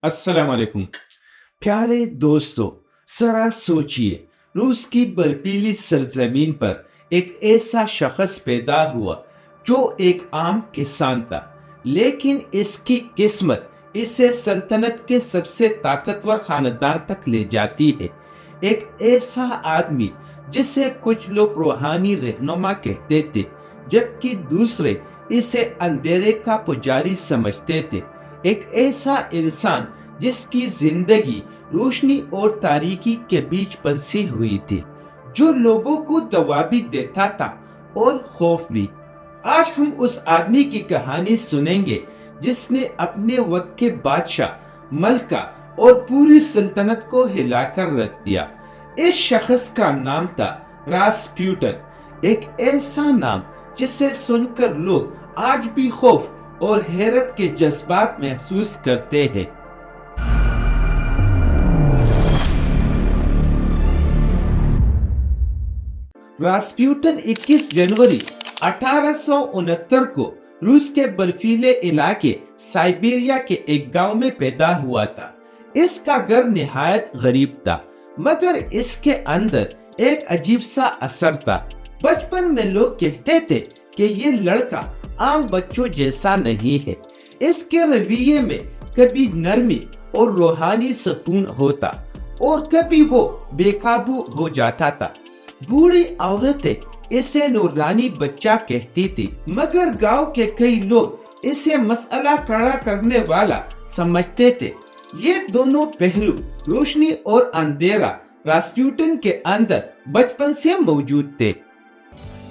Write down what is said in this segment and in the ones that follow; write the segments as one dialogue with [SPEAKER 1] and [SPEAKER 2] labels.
[SPEAKER 1] السلام علیکم پیارے دوستو، ذرا سوچئے، روس کی برفیلی سرزمین پر ایک ایسا شخص پیدا ہوا جو ایک عام کسان تھا، لیکن اس کی قسمت اسے سلطنت کے سب سے طاقتور خاندان تک لے جاتی ہے۔ ایک ایسا آدمی جسے کچھ لوگ روحانی رہنما کہتے تھے، جبکہ دوسرے اسے اندھیرے کا پجاری سمجھتے تھے۔ ایک ایسا انسان جس کی زندگی روشنی اور تاریکی کے بیچ بسی ہوئی تھی، جو لوگوں کو دوا بھی دیتا تھا اور خوف بھی۔ آج ہم اس آدمی کی کہانی سنیں گے جس نے اپنے وقت کے بادشاہ، ملکہ اور پوری سلطنت کو ہلا کر رکھ دیا۔ اس شخص کا نام تھا راسپوٹن، ایک ایسا نام جسے سن کر لوگ آج بھی خوف اور حیرت کے جذبات محسوس کرتے ہیں۔ راسپوٹن 21 جنوری 1869 کو روس کے برفیلے علاقے سائبیریا کے ایک گاؤں میں پیدا ہوا تھا۔ اس کا گھر نہایت غریب تھا، مگر اس کے اندر ایک عجیب سا اثر تھا۔ بچپن میں لوگ کہتے تھے کہ یہ لڑکا عام بچوں جیسا نہیں ہے۔ اس کے رویے میں کبھی نرمی اور روحانی سکون ہوتا اور کبھی وہ بے قابو ہو جاتا تھا۔ بوڑھی عورتیں اسے نورانی بچہ کہتی تھی، مگر گاؤں کے کئی لوگ اسے مسئلہ کھڑا کرنے والا سمجھتے تھے۔ یہ دونوں پہلو، روشنی اور اندھیرا، راسپوٹن کے اندر بچپن سے موجود تھے۔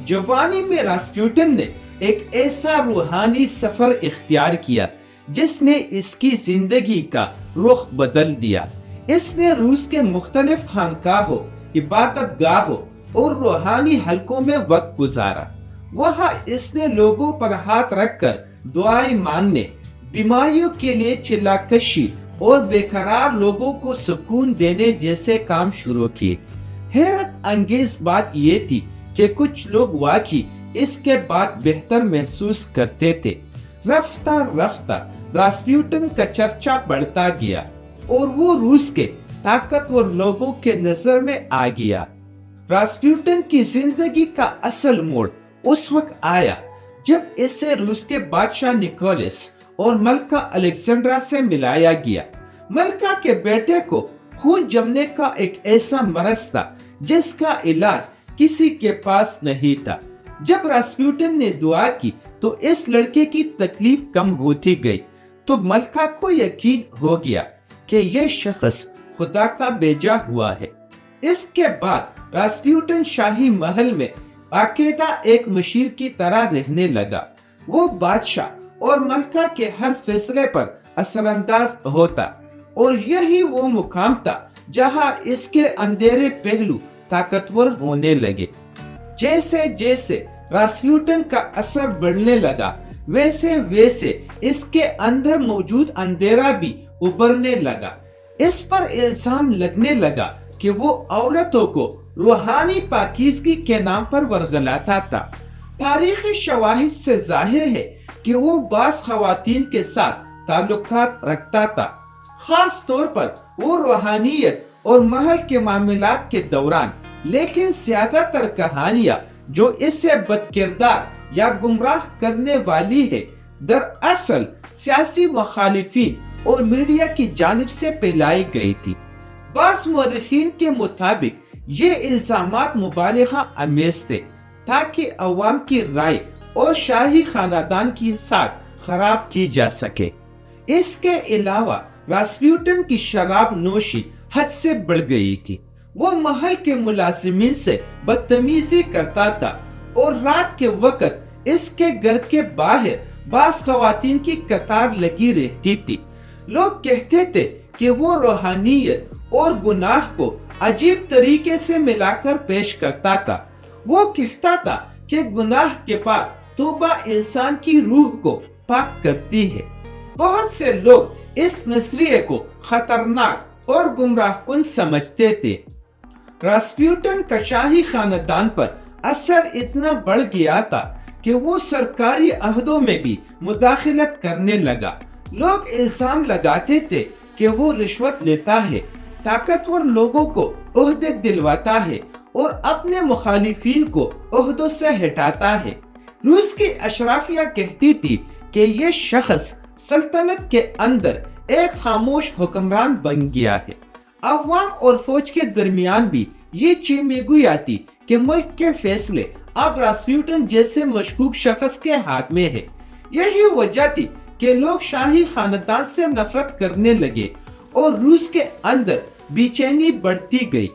[SPEAKER 1] جوانی میں راسپوٹن نے ایک ایسا روحانی سفر اختیار کیا جس نے اس کی زندگی کا رخ بدل دیا۔ اس نے روس کے مختلف خانقاہوں، عبادت گاہوں اور روحانی حلقوں میں وقت گزارا۔ وہاں اس نے لوگوں پر ہاتھ رکھ کر دعائیں مانگنے، بیماریوں کے لیے چلا کشی اور بے قرار لوگوں کو سکون دینے جیسے کام شروع کیے۔ حیرت انگیز بات یہ تھی کہ کچھ لوگ واقعی اس کے بعد بہتر محسوس کرتے تھے۔ رفتہ رفتہ راسپوٹن کا چرچا بڑھتا گیا اور وہ روس کے طاقتور لوگوں کے نظر میں آ گیا۔ راسپوٹن کی زندگی کا اصل موڑ اس وقت آیا جب اسے روس کے بادشاہ نکولس اور ملکہ الیگزینڈرا سے ملایا گیا۔ ملکہ کے بیٹے کو خون جمنے کا ایک ایسا مرض تھا جس کا علاج کسی کے پاس نہیں تھا۔ جب راسپوٹن نے دعا کی تو اس لڑکے کی تکلیف کم ہوتی گئی، تو ملکہ کو یقین ہو گیا کہ یہ شخص خدا کا بھیجا ہوا ہے۔ اس کے بعد راسپوٹن شاہی محل میں باقاعدہ ایک مشیر کی طرح رہنے لگا۔ وہ بادشاہ اور ملکہ کے ہر فیصلے پر اثر انداز ہوتا، اور یہی وہ مقام تھا جہاں اس کے اندھیرے پہلو طاقتور ہونے لگے۔ جیسے جیسے راسپوٹن کا اثر بڑھنے لگا، ویسے ویسے اس کے اندر موجود اندھیرا بھی ابھرنے لگا۔ اس پر الزام لگنے لگا کہ وہ عورتوں کو روحانی پاکیزگی کے نام پر ورگلاتا تھا۔ تاریخی شواہد سے ظاہر ہے کہ وہ بعض خواتین کے ساتھ تعلقات رکھتا تھا، خاص طور پر وہ روحانیت اور محل کے معاملات کے دوران۔ لیکن زیادہ تر کہانیاں جو اس سے بد کردار یا گمراہ کرنے والی ہے، دراصل سیاسی مخالفین اور میڈیا کی جانب سے پھیلائی گئی تھی۔ بعض مورخین کے مطابق یہ الزامات مبالغہ آمیز تھے تاکہ عوام کی رائے اور شاہی خاندان کی ساکھ خراب کی جا سکے۔ اس کے علاوہ راسپوٹن کی شراب نوشی حد سے بڑھ گئی تھی۔ وہ محل کے ملازمین سے بدتمیزی کرتا تھا اور رات کے وقت اس کے گھر کے باہر بعض خواتین کی قطار لگی رہتی تھی۔ لوگ کہتے تھے کہ وہ روحانیت اور گناہ کو عجیب طریقے سے ملا کر پیش کرتا تھا۔ وہ کہتا تھا کہ گناہ کے بعد توبہ انسان کی روح کو پاک کرتی ہے۔ بہت سے لوگ اس نظریے کو خطرناک اور گمراہ کن سمجھتے تھے۔ راسپوٹن کا شاہی خاندان پر اثر اتنا بڑھ گیا تھا کہ وہ سرکاری عہدوں میں بھی مداخلت کرنے لگا۔ لوگ الزام لگاتے تھے کہ وہ رشوت لیتا ہے، طاقتور لوگوں کو عہدے دلواتا ہے اور اپنے مخالفین کو عہدوں سے ہٹاتا ہے۔ روس کی اشرافیہ کہتی تھی کہ یہ شخص سلطنت کے اندر ایک خاموش حکمران بن گیا ہے۔ عوام اور فوج کے درمیان بھی یہ چیمیگوئی آتی کہ ملک کے فیصلے اب راسپوٹن جیسے مشکوک شخص کے ہاتھ میں ہے۔ یہی وجہ تھی کہ لوگ شاہی خاندان سے نفرت کرنے لگے اور روس کے اندر بے چینی بڑھتی گئی۔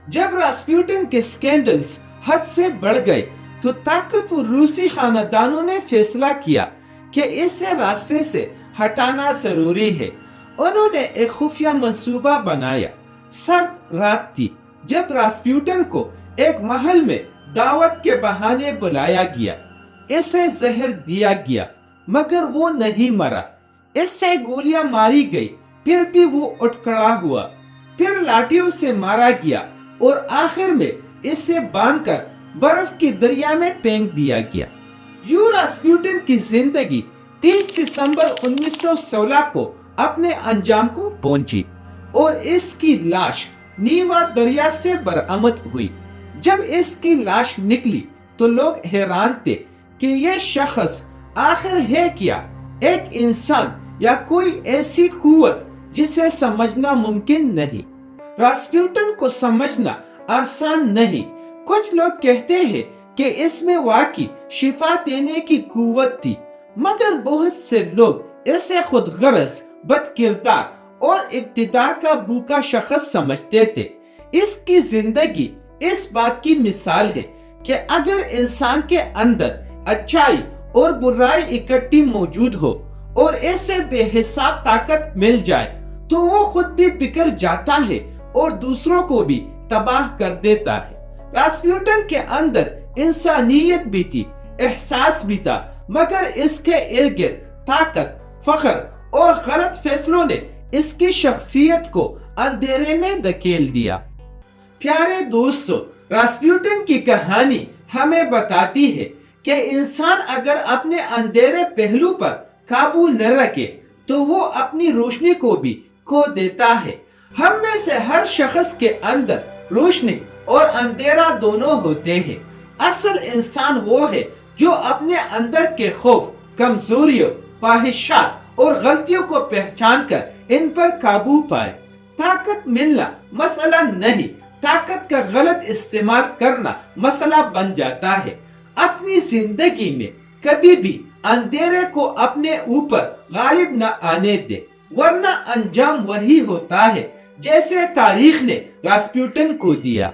[SPEAKER 1] جب راسپوٹن کے سکینڈلز حد سے بڑھ گئے تو طاقتور روسی خاندانوں نے فیصلہ کیا کہ اسے راستے سے ہٹانا ضروری ہے۔ انہوں نے ایک خفیہ منصوبہ بنایا۔ سرد رات تھی جب راسپوٹن کو ایک محل میں دعوت کے بہانے بلایا گیا۔ اسے زہر دیا گیا مگر وہ نہیں مرا۔ اس سے گولیاں ماری گئی، پھر بھی وہ اٹھ کھڑا ہوا۔ پھر لاٹھیوں سے مارا گیا اور آخر میں اسے باندھ کر برف کی دریا میں پھینک دیا گیا۔ یوں راسپوٹن کی زندگی 30 دسمبر 1916 کو اپنے انجام کو پہنچی اور اس کی لاش نیوا دریا سے برآمد ہوئی۔ جب اس کی لاش نکلی تو لوگ حیران تھے کہ یہ شخص آخر ہے کیا، ایک انسان یا کوئی ایسی قوت جسے سمجھنا ممکن نہیں۔ راسپوٹن کو سمجھنا آسان نہیں۔ کچھ لوگ کہتے ہیں کہ اس میں واقعی شفا دینے کی قوت تھی، مگر بہت سے لوگ اسے خود غرض، بد کردار اور اقتدار کا بھوکا شخص سمجھتے تھے۔ اس کی زندگی اس بات کی مثال ہے کہ اگر انسان کے اندر اچھائی اور برائی اکٹھی موجود ہو اور اسے بے حساب طاقت مل جائے تو وہ خود بھی بکھر جاتا ہے اور دوسروں کو بھی تباہ کر دیتا ہے۔ راسپوٹن کے اندر انسانیت بھی تھی، احساس بھی تھا، مگر اس کے ارد گرد طاقت، فخر اور غلط فیصلوں نے اس کی شخصیت کو اندھیرے میں دھکیل دیا۔ پیارے دوستو، راسپوٹن کی کہانی ہمیں بتاتی ہے کہ انسان اگر اپنے اندھیرے پہلو پر قابو نہ رکھے تو وہ اپنی روشنی کو بھی کھو دیتا ہے۔ ہم میں سے ہر شخص کے اندر روشنی اور اندھیرا دونوں ہوتے ہیں۔ اصل انسان وہ ہے جو اپنے اندر کے خوف، کمزوریوں، خواہشات اور غلطیوں کو پہچان کر ان پر قابو پائے۔ طاقت ملنا مسئلہ نہیں، طاقت کا غلط استعمال کرنا مسئلہ بن جاتا ہے۔ اپنی زندگی میں کبھی بھی اندھیرے کو اپنے اوپر غالب نہ آنے دے، ورنہ انجام وہی ہوتا ہے جیسے تاریخ نے راسپوٹن کو دیا۔